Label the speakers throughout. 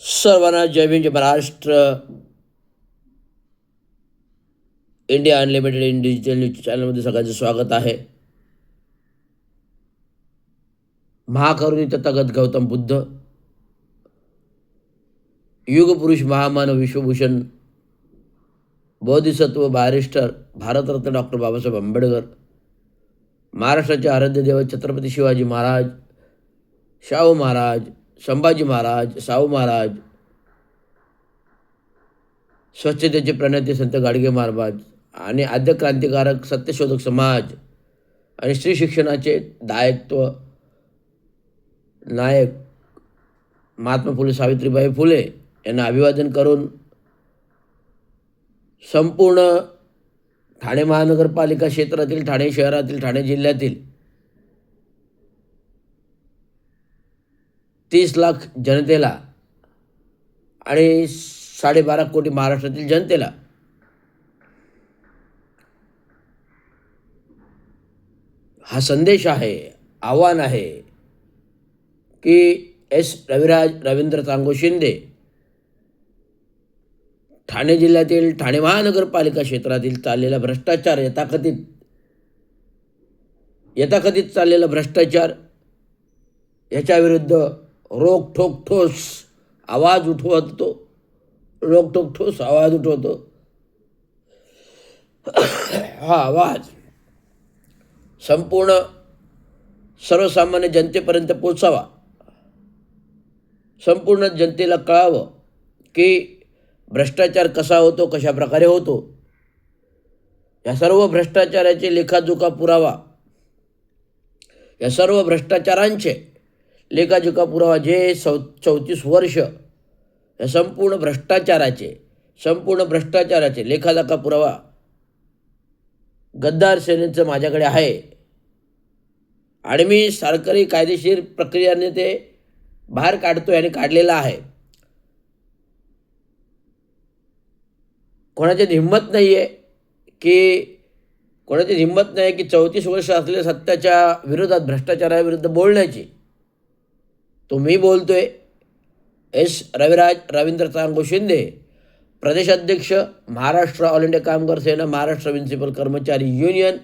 Speaker 1: सर्वांना जय भीम जय Maharashtra. India unlimited in digital news चॅनलमध्ये सगळ्यांचं स्वागत आहे. महाकरुणी तथागत गौतम बुद्ध, युगपुरुष महामानव विश्वभूषण बोधिसत्व बॅरिस्टर भारतरत्न डॉक्टर बाबासाहेब आंबेडकर, महाराष्ट्राचे आराध्य दैवत छत्रपती शिवाजी महाराज, शाहू महाराज, संभाजी महाराज, शाहू महाराज, स्वच्छतेचे प्रणेते संत गाडगे महाराज आणि आद्य क्रांतिकारक सत्यशोधक समाज आणि स्त्री शिक्षणाचे दायित्व नायक महात्मा फुले सावित्रीबाई फुले यांना अभिवादन करून संपूर्ण ठाणे महानगरपालिका क्षेत्रातील, ठाणे शहरातील, ठाणे जिल्ह्यातील 30 लाख जनतेला आणि 12.5 कोटी महाराष्ट्रातील जनतेला हा संदेश आहे, आव्हान आहे की रविराज रवींद्र चांगो शिंदे ठाणे जिल्ह्यातील, ठाणे महानगरपालिका क्षेत्रातील चाललेला भ्रष्टाचार, यथाकथित चाललेला भ्रष्टाचार याच्याविरुद्ध रोखठोक ठोस आवाज उठवतो, हा आवाज संपूर्ण सर्वसामान्य जनतेपर्यंत पोचावा. संपूर्ण जनतेला कळावं की भ्रष्टाचार कसा होतो, कशा प्रकारे होतो. या सर्व भ्रष्टाचाराचे लेखाजोखा पुरावा, या सर्व भ्रष्टाचारांचे लेखाजोखा पुरावा जे 34 वर्ष या संपूर्ण भ्रष्टाचाराचे लेखाजोखा पुरावा गद्दार सेनेचं माझ्याकडे आहे आणि मी सरकारी कायदेशीर प्रक्रियेने ते बाहेर काढतोय आणि काढलेला आहे. कोणाची हिंमत नाही आहे की 34 वर्ष असलेल्या सत्याच्या विरोधात, भ्रष्टाचाराविरुद्ध बोलण्याची. तो मी बोलतोय, रविराज रवींद्र चांगो शिंदे, प्रदेशाध्यक्ष, महाराष्ट्र ऑल इंडिया कामगार सेना, महाराष्ट्र म्युनिसिपल कर्मचारी युनियन,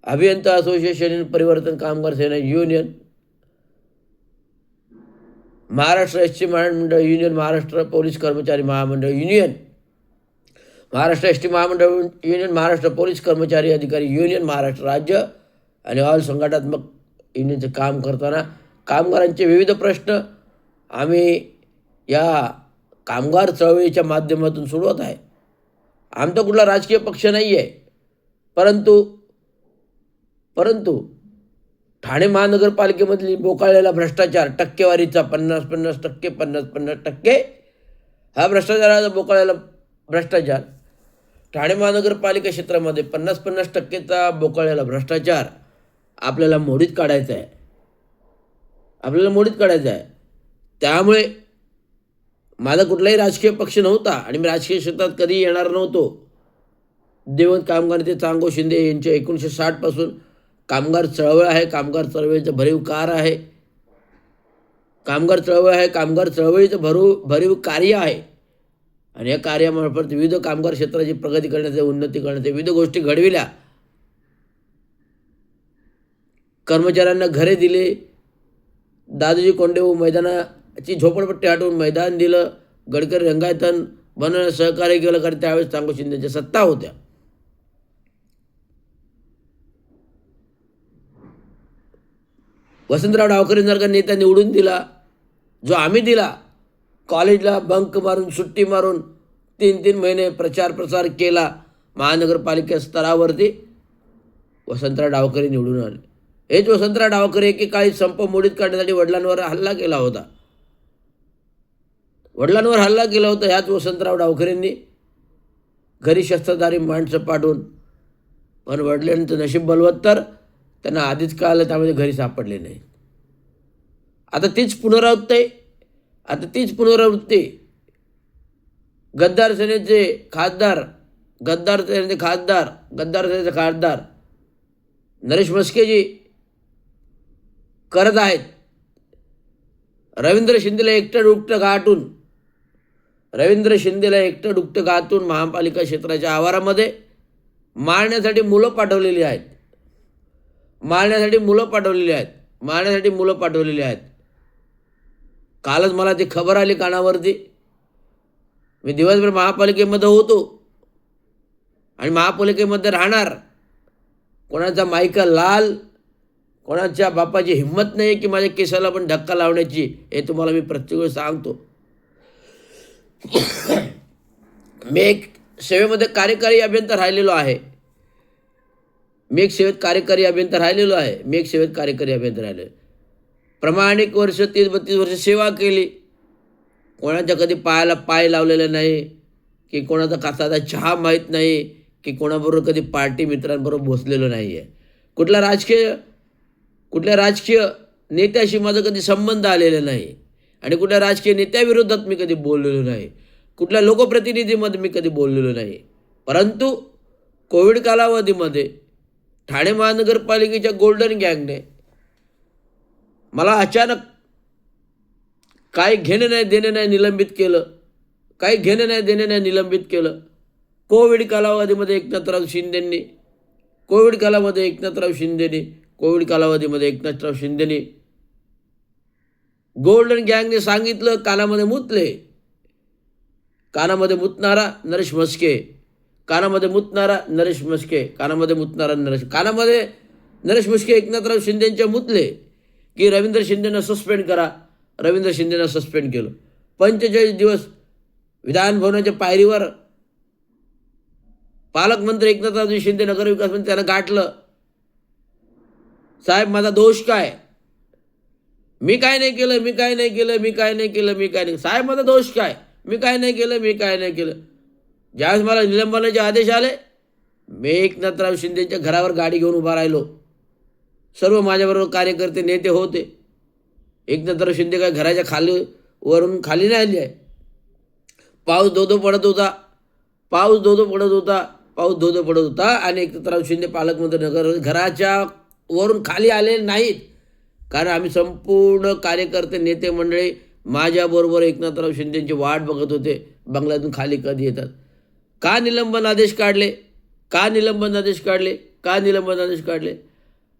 Speaker 1: अभियंता असोसिएशन, परिवर्तन कामगार सेना युनियन, महाराष्ट्र एसटी महामंडळ युनियन, महाराष्ट्र पोलीस कर्मचारी महामंडळ युनियन, महाराष्ट्र एसटी महामंडळ युनियन, महाराष्ट्र पोलीस कर्मचारी अधिकारी युनियन, महाराष्ट्र राज्य आणि ऑल संघटनात्मक युनियनचे काम करताना कामगारांचे विविध प्रश्न आम्ही या कामगार चळवळीच्या माध्यमातून सोडवत आहे. आमचा कुठला राजकीय पक्ष नाही आहे, परंतु ठाणे महानगरपालिकेमधली बोकाळलेला भ्रष्टाचार, टक्केवारीचा 50% हा भ्रष्टाचाराचा बोकाळलेला भ्रष्टाचार, ठाणे महानगरपालिका क्षेत्रामध्ये 50% बोकाळलेला भ्रष्टाचार आपल्याला मोडीत काढायचा आहे. त्यामुळे माझा कुठलाही राजकीय पक्ष नव्हता आणि मी राजकीय क्षेत्रात कधी येणार नव्हतो. देवंत कामगार नेते चांगो शिंदे यांच्या 1960 पासून कामगार चळवळ आहे. कामगार चळवळीचं भरीव चळवळीचं भरीव कार्य आहे आणि या कार्यामार्फत विविध कामगार क्षेत्राची प्रगती करण्याचे, उन्नती करण्याचे विविध गोष्टी घडविल्या. कर्मचाऱ्यांना घरे दिले, दादोजी कोंडदेव मैदानाची झोपडपट्टी हटवून मैदान दिलं, गडकरी रंगायतन बनवण्यास सहकार्य केलं, कारण त्यावेळेस चांगो शिंदेच्या सत्ता होत्या. वसंतराव डावकरेंसारखा नेता निवडून दिला, जो आम्ही दिला. कॉलेजला बंक मारून, सुट्टी मारून 3 महिने प्रचार केला. महानगरपालिका स्तरावरती वसंतराव डावकरे निवडून आले. हेच वसंतराव डावकरे एकेकाळी संप मोडीत काढण्यासाठी वडिलांवर हल्ला केला होता. ह्याच वसंतराव डावकरेंनी घरी शस्त्रधारी माणसं पाठवून, पण वडिलांचं नशीब बलवत्तर, त्यांना आधीच कळालं, त्यामध्ये घरी सापडले नाही. आता तीच पुनरावृत्ती गद्दार सेनेचे खासदार नरेश म्हस्केजी करत आहेत. रवींद्र शिंदेला एकटं दुकटं गाठून महापालिका क्षेत्राच्या आवारामध्ये मारण्यासाठी मुलं पाठवलेली आहेत. कालच मला ती खबर आली कानावरती. मी दिवसभर महापालिकेमध्ये होतो आणि महापालिकेमध्ये राहणार. कोणाचा मायका लाल, कोणाच्या बापाची हिंमत नाही की माझ्या केसाला पण धक्का लावण्याची. हे तुम्हाला मी प्रत्येक वेळेस सांगतो. मी एक सेवेमध्ये कार्यकारी अभियंता राहिलेलो आहे. मी एक सेवेत कार्यकारी अभियंता राहिलो. प्रामाणिक वर्ष 30-32 वर्ष सेवा केली. कोणाच्या कधी पायाला पाय लावलेला नाही, की कोणाचा कासाचा चहा माहीत नाही, की कोणाबरोबर कधी पार्टी मित्रांबरोबर बसलेलो नाही आहे. कुठल्या राजकीय नेत्याशी माझा कधी संबंध आलेला नाही आणि कुठल्या राजकीय नेत्याविरोधात मी कधी बोललेलो नाही. कुठल्या लोकप्रतिनिधीमध्ये मी कधी बोललेलो नाही. परंतु कोविड कालावधीमध्ये ठाणे महानगरपालिकेच्या गोल्डन गँगने मला अचानक काही घेणं नाही देणं नाही निलंबित केलं. कोविड कालावधीमध्ये एकनाथराव शिंदेनी गोल्डन गँगने सांगितलं कानामध्ये मुतणारा नरेश म्हस्के. कानामध्ये नरेश म्हस्के एकनाथराव शिंदेच्या मुतले की रवींद्र शिंदेनं सस्पेंड करा. रवींद्र शिंदेनं सस्पेंड केलं. 45 दिवस विधानभवनाच्या पायरीवर पालकमंत्री एकनाथराव शिंदे, नगरविकास मंत्री, त्यानं गाठलं. साहेब माझा दोष काय? मी काय नाही केलं. साहेब माझा दोष काय? मी काय नाही केलं. ज्यावेळेस मला निलंबनाचे आदेश आले, मी एकनाथराव शिंदेच्या घरावर गाडी घेऊन उभा राहिलो. सर्व माझ्याबरोबर कार्यकर्ते नेते होते. एकनाथराव शिंदे काय घराच्या वरून खाली नाही आली आहे. पाऊस धो पडत होता आणि एकनाथराव शिंदे पालकमंत्री घराच्या वरून खाली आले नाहीत. कारण आम्ही संपूर्ण कार्यकर्ते नेते मंडळी माझ्याबरोबर एकनाथराव शिंदेची वाट बघत होते, बंगल्यातून खाली कधी येतात. का निलंबन आदेश काढले?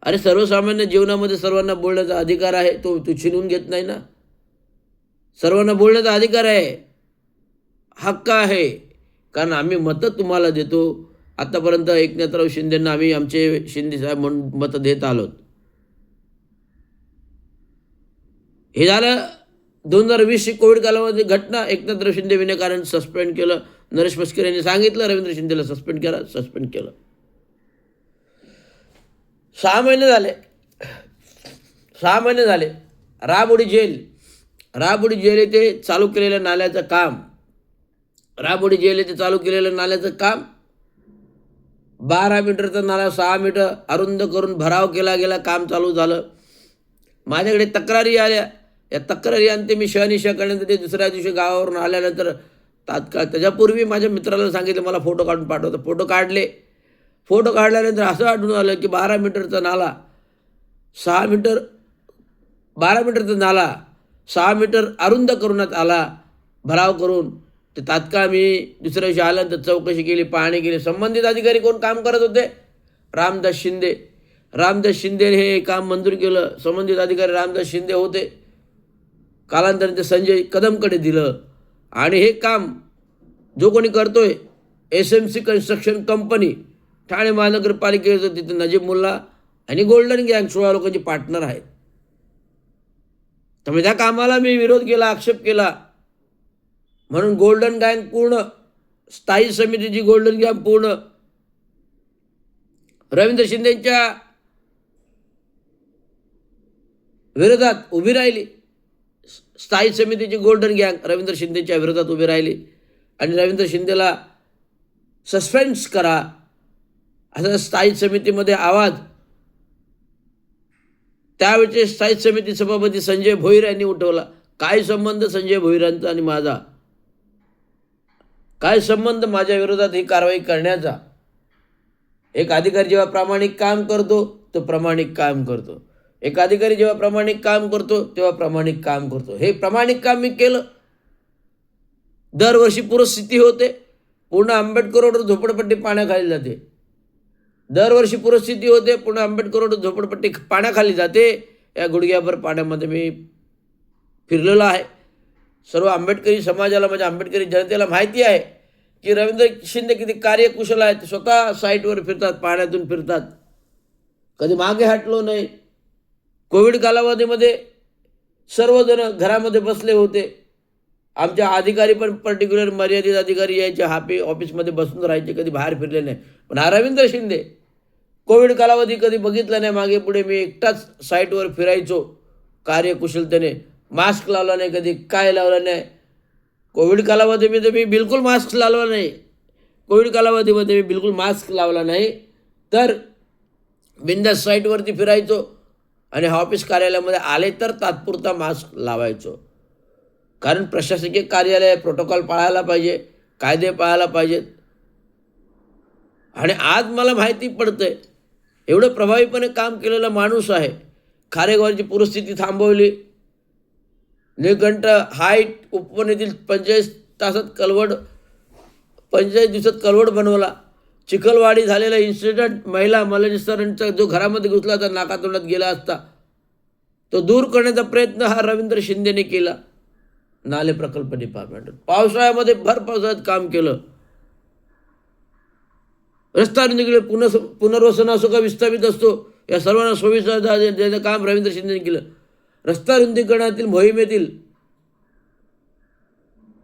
Speaker 1: अरे सर्वसामान्य जीवनामध्ये सर्वांना बोलण्याचा अधिकार आहे, तो तू छिनून घेत नाही ना. सर्वांना बोलण्याचा अधिकार आहे, हक्क आहे. कारण आम्ही मतं तुम्हाला देतो. आतापर्यंत एकनाथराव शिंदेंना आम्ही आमचे शिंदेसाहेब म्हणून मतं देत आलोत. हे झालं 2020 कोविड कालामध्ये घटना. एकनाथराव शिंदे विनाकारण सस्पेंड केलं. नरेश म्हस्के यांनी सांगितलं रवींद्र शिंदेला सस्पेंड केलं. 6 महिने झाले. राबोडी जेल येथे चालू केलेलं नाल्याचं काम 12 मीटरचा नाला 6 मीटर अरुंद करून भराव केला गेला. काम चालू झालं. माझ्याकडे तक्रारी आल्या. या तक्रारी अंती मी शहानिशा करण्यासाठी दुसऱ्या दिवशी गावावरून आल्यानंतर तात्काळ त्याच्यापूर्वी माझ्या मित्राला सांगितलं मला फोटो काढून पाठवतो. फोटो काढल्यानंतर असं आढळून आलं की 12 मीटरचा नाला 6 मीटर अरुंद करण्यात आला भराव करून. ते तात्काळ मी दुसऱ्या दिवशी आल्यानंतर चौकशी केली, पाहणी केली. संबंधित अधिकारी कोण काम करत होते? रामदास शिंदे हे काम मंजूर केलं. संबंधित अधिकारी रामदास शिंदे होते. कालांतराने ते संजय कदमकडे दिलं आणि हे काम जो कोणी करतोय SMC कन्स्ट्रक्शन कंपनी ठाणे महानगरपालिकेचं, तिथे नजीब मुल्ला आणि गोल्डन गँग 16 लोकांची पार्टनर आहेत. त्यामुळे त्या कामाला मी विरोध केला, आक्षेप केला. म्हणून गोल्डन गँग पूर्ण, स्थायी समितीची गोल्डन गँग पूर्ण रवींद्र शिंदेच्या विरोधात उभी राहिली. स्थायी समितीची गोल्डन गँग रवींद्र शिंदेच्या विरोधात उभी राहिली आणि रवींद्र शिंदेला सस्पेंड करा असा स्थायी समितीमध्ये आवाज त्यावेळेचे स्थायी समिती सभापती संजय भोईर यांनी उठवला. काय संबंध संजय भोईरांचा आणि माझा? काय संबंध माझ्या विरोधात ही कारवाई करण्याचा? एक अधिकारी जेव्हा प्रामाणिक काम करतो तो प्रामाणिक काम करतो. एक अधिकारी जेव्हा प्रामाणिक काम करतो तेव्हा प्रामाणिक काम करतो. हे प्रामाणिक काम मी केलं. दरवर्षी पूरस्थिती होते, पूर्ण आंबेडकर रोड झोपडपट्टी पाण्याखाली जाते. दरवर्षी पूरस्थिती होते, पूर्ण आंबेडकर रोड झोपडपट्टी पाण्याखाली जाते. या गुडघ्याभर पाण्यामध्ये मी फिरलेलो आहे. सर्व आंबेडकरी समाजाला, म्हणजे आंबेडकरी जनतेला माहिती आहे की रवींद्र शिंदे किती कार्यकुशल आहेत. स्वतः साईटवर फिरतात, पाण्यातून फिरतात, कधी मागे हटलो नाही. कोविड कालावधीमध्ये सर्वजण घरामध्ये बसले होते. आमच्या अधिकारी पण पर्टिक्युलर मर्यादित अधिकारी यायचे, ऑफिसमध्ये बसून राहायचे, कधी बाहेर फिरले नाही. पण हा रवींद्र शिंदे कोविड कालावधी कधी बघितला नाही मागे पुढे. मी एकटाच साईटवर फिरायचो कार्यकुशलतेने. मास्क लावला नाही कधी, काय लावलं नाही. कोविड कालावधीमध्ये मी बिलकुल मास्क लावला नाही. कोविड कालावधीमध्ये मी बिलकुल मास्क लावला नाही. तर बिंदास साईटवरती फिरायचो आणि ऑफिस कार्यालयामध्ये आले तर तात्पुरता मास्क लावायचो. कारण प्रशासकीय कार्यालय प्रोटोकॉल पाळायला पाहिजे, कायदे पाळायला पाहिजेत. आणि आज मला माहिती पडतंय एवढं प्रभावीपणे काम केलेला माणूस आहे. खारेगावची पूरस्थिती थांबवली. निळकंठ हाईट उपवनातील 45 दिवसात कलवड बनवला. चिखलवाडी झालेला इन्सिडेंट, महिला मलनिस्सारणचा जो घरामध्ये घुसला तर नाकातोंडात गेला असता, तो दूर करण्याचा प्रयत्न हा रवींद्र शिंदेने केला. नाले प्रकल्प डिपार्टमेंट पावसाळ्यामध्ये भर पावसाळ्यात काम केलं. रस्ता रुंदीकडे पुनर्वसन असो का विस्थापित असतो, या सर्वांना सोयीचा देण्याचं काम रवींद्र शिंदेने केलं. रस्ता रुंदीकरणातील मोहिमेतील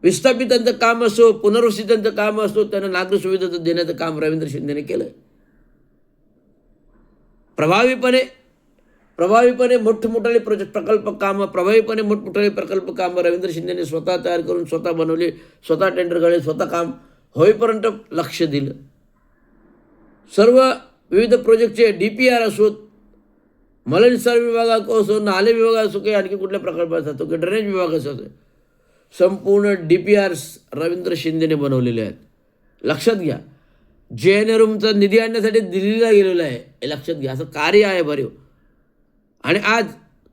Speaker 1: विस्थापितांचं काम असो, पुनर्वसितांचं काम असो, त्यांना नागरी सुविधा देण्याचं काम रवींद्र शिंदेने केलं. प्रभावीपणे मोठमोठाले प्रकल्प कामं रवींद्र शिंदेने स्वतः तयार करून, स्वतः बनवले, स्वतः टेंडर काढले, स्वतः काम होईपर्यंत लक्ष दिलं. सर्व विविध प्रोजेक्टचे DPR असोत, मलनिस्सारण विभाग असो, नाले विभाग असो, काही आणखी कुठल्या प्रकल्पाचा असतो, की ड्रेनेज विभाग असो, संपूर्ण DPRs रवींद्र शिंदेने बनवलेले आहेत. लक्षात घ्या, JNRMचा निधी आणण्यासाठी दिल्लीला गेलेला आहे, हे लक्षात घ्या. असं कार्य आहे भरीव. आणि आज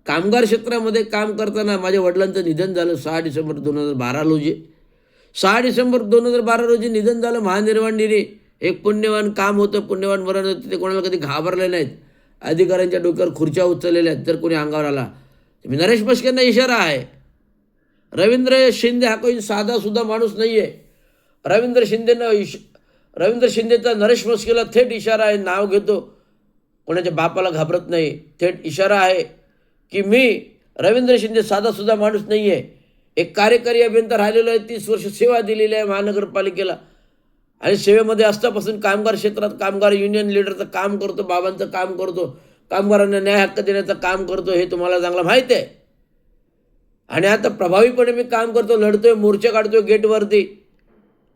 Speaker 1: कामगार क्षेत्रामध्ये काम करताना माझ्या वडिलांचं निधन झालं 6 डिसेंबर 2012 रोजी. 6 डिसेंबर 2012 रोजी निधन झालं. महानिर्वाण निधी एक पुण्यवान काम होतं, पुण्यवान मरण होतं. ते कोणाला कधी घाबरले नाहीत. अधिकाऱ्यांच्या डोक्यावर खुर्च्या उचललेल्या आहेत. जर कोणी अंगावर आला, मी नरेश मस्केंना इशारा आहे. रवींद्र शिंदे हा काही साधासुद्धा माणूस नाही आहे. रवींद्र शिंदेचा नरेश मस्केला थेट इशारा आहे. नाव घेतो, कोणाच्या बापाला घाबरत नाही. थेट इशारा आहे की मी रवींद्र शिंदे साधासुद्धा माणूस नाही आहे. एक कार्यकारी अभियंता राहिलेलो आहे, 30 वर्ष सेवा दिलेली आहे महानगरपालिकेला. आणि सेवेमध्ये असतापासून कामगार क्षेत्रात कामगार युनियन लीडरचं काम करतो, बाबांचं काम करतो, कामगारांना न्याय हक्क देण्याचं काम करतो, हे तुम्हाला चांगलं माहीत आहे. आणि आता प्रभावीपणे मी काम करतो, लढतोय, मोर्चा काढतोय गेटवरती.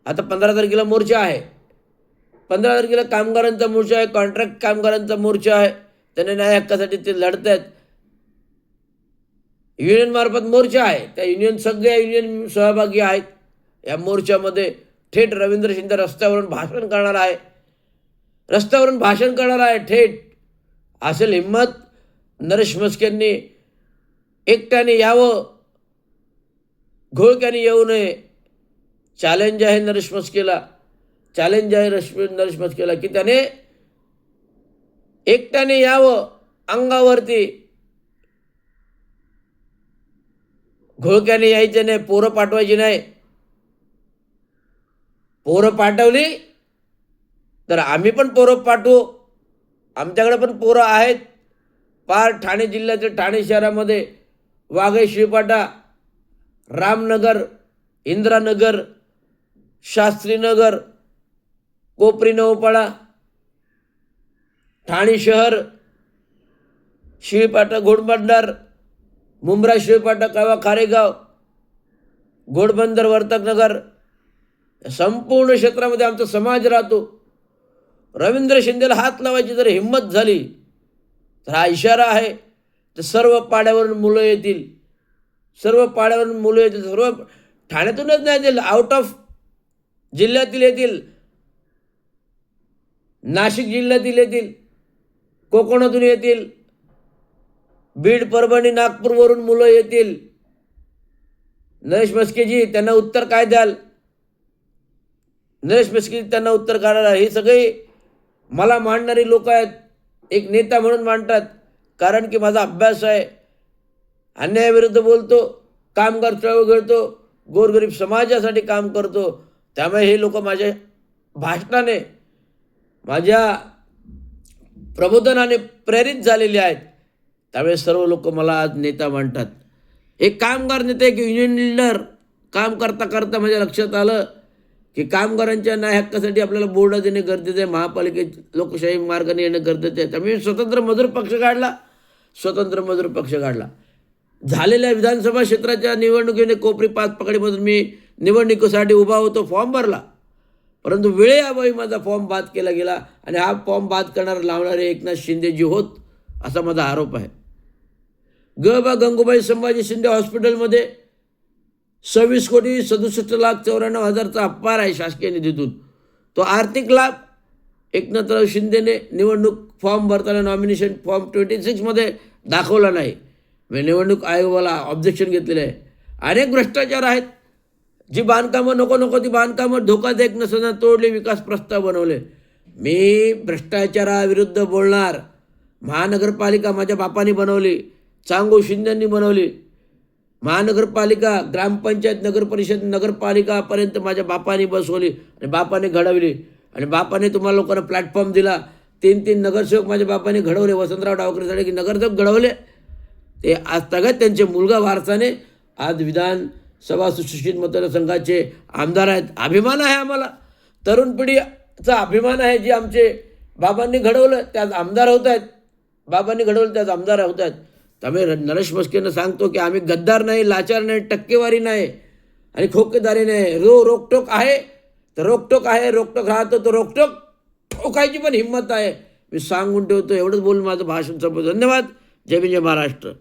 Speaker 1: आता 15 तारखेला मोर्चा आहे. 15 तारखेला कामगारांचा मोर्चा आहे, कॉन्ट्रॅक्ट कामगारांचा मोर्चा आहे. त्यांना न्याय हक्कासाठी ते लढत आहेत. युनियनमार्फत मोर्चा आहे. त्या सगळ्या युनियन सहभागी आहेत या मोर्चामध्ये. थेट रवींद्र शिंदे रस्त्यावरून भाषण करणार आहे थेट. असेल हिंमत नरेश मस्केंनी एकट्याने यावं, घोळक्याने येऊ नये. चॅलेंज आहे नरेश मस्केला की त्याने एकट्याने यावं अंगावरती. घोळक्याने यायचे नाही, पोरं पाठवायची नाही. पोरं पाठवली तर आम्ही पण पोरं पाठवू. आमच्याकडे पण पोरं आहेत. पार ठाणे जिल्ह्याच्या ठाणे शहरामध्ये वाघई, शिळपाटा, रामनगर, इंदिरानगर, शास्त्रीनगर, कोपरी, नवपाडा, ठाणे शहर, शिळपाटा, घोडबंदर, मुंब्रा, शिळपाटा, कावा, खारेगाव, घोडबंदर, वर्तकनगर, संपूर्ण क्षेत्रामध्ये आमचा समाज राहतो. रवींद्र शिंदेला हात लावायची जर हिंमत झाली तर हा इशारा आहे. तर सर्व पाड्यावरून मुलं येतील. सर्व ठाण्यातूनच नाही येतील, आउट ऑफ जिल्ह्यातील येतील, नाशिक जिल्ह्यातील येतील, कोकणातून येतील, बीड, परभणी, नागपूरवरून मुलं येतील. नरेश म्हस्केजी, त्यांना उत्तर काय द्याल? नरेश म्हस्केजी त्यांना उत्तर काढायला हे सगळे मला मांडणारी लोक आहेत. एक नेता म्हणून मांडतात, कारण की माझा अभ्यास आहे, अन्यायाविरुद्ध बोलतो, कामगार चळवळ घडतो, गोरगरीब समाजासाठी काम करतो. त्यामुळे हे लोक माझ्या भाषणाने, माझ्या प्रबोधनाने प्रेरित झालेले आहेत. त्यामुळे सर्व लोक मला आज नेता मानतात. एक कामगार नेते, एक युनियन लीडर काम करता करता माझ्या लक्षात आलं की कामगारांच्या न्याय हक्कासाठी आपल्याला बोर्ड देणे गरजेचं आहे, महापालिकेत लोकशाही मार्गाने येणं गरजेचं आहे. त्यामुळे स्वतंत्र मजूर पक्ष काढला. झालेल्या विधानसभा क्षेत्राच्या निवडणुकीने कोपरी पाचपकडीमधून मी निवडणुकीसाठी उभा होतो, फॉर्म भरला. परंतु वेळेअभावी माझा फॉर्म बाद केला गेला आणि हा फॉर्म बाद करणारे लावणारे एकनाथ शिंदेजी होत, असा माझा आरोप आहे. गंगूबाई संभाजी शिंदे हॉस्पिटलमध्ये 26,67,94,000चा अपार आहे शासकीय निधीतून. तो आर्थिक लाभ एकनाथराव शिंदेने निवडणूक फॉर्म भरताना नॉमिनेशन फॉर्म 26मध्ये दाखवला नाही. मी निवडणूक आयोगाला ऑब्जेक्शन घेतलेलं आहे. अनेक भ्रष्टाचार आहेत. जी बांधकामं नको ती बांधकामं धोकादायक नसताना तोडली, विकास प्रस्ताव बनवले. मी भ्रष्टाचाराविरुद्ध बोलणार. महानगरपालिका माझ्या बापाने बनवली, चांगू शिंदेंनी बनवली. महानगरपालिका, ग्रामपंचायत, नगरपरिषद, नगरपालिकापर्यंत माझ्या बापाने बसवली आणि बापाने घडवली. आणि बापाने तुम्हाला लोकांना प्लॅटफॉर्म दिला. 3 नगरसेवक माझ्या बापाने घडवले. वसंतराव डावकरेसाठी की नगरसेवक घडवले. ते आज सगळ्यात त्यांचे मुलगा वारसाने आज विधानसभा सुशिक्षित मतदारसंघाचे आमदार आहेत. अभिमान आहे आम्हाला. तरुण पिढीचा अभिमान आहे. जी आमचे बाबांनी घडवलं त्याच आमदार होत आहेत. बाबांनी घडवलं त्याच आमदार होत आहेत. त्यामुळे नरेश म्हस्केंना सांगतो की आम्ही गद्दार नाही, लाचार नाही, टक्केवारी नाही आणि खोकेदारी नाही. रोकटोक आहे तर रोकटोक आहे, रोकटोक राहतो तर रोकटोक ठोकायची पण हिंमत आहे. मी सांगून ठेवतो. एवढंच बोलून माझं भाषण संपवतो. धन्यवाद. जय हिंद, जय महाराष्ट्र.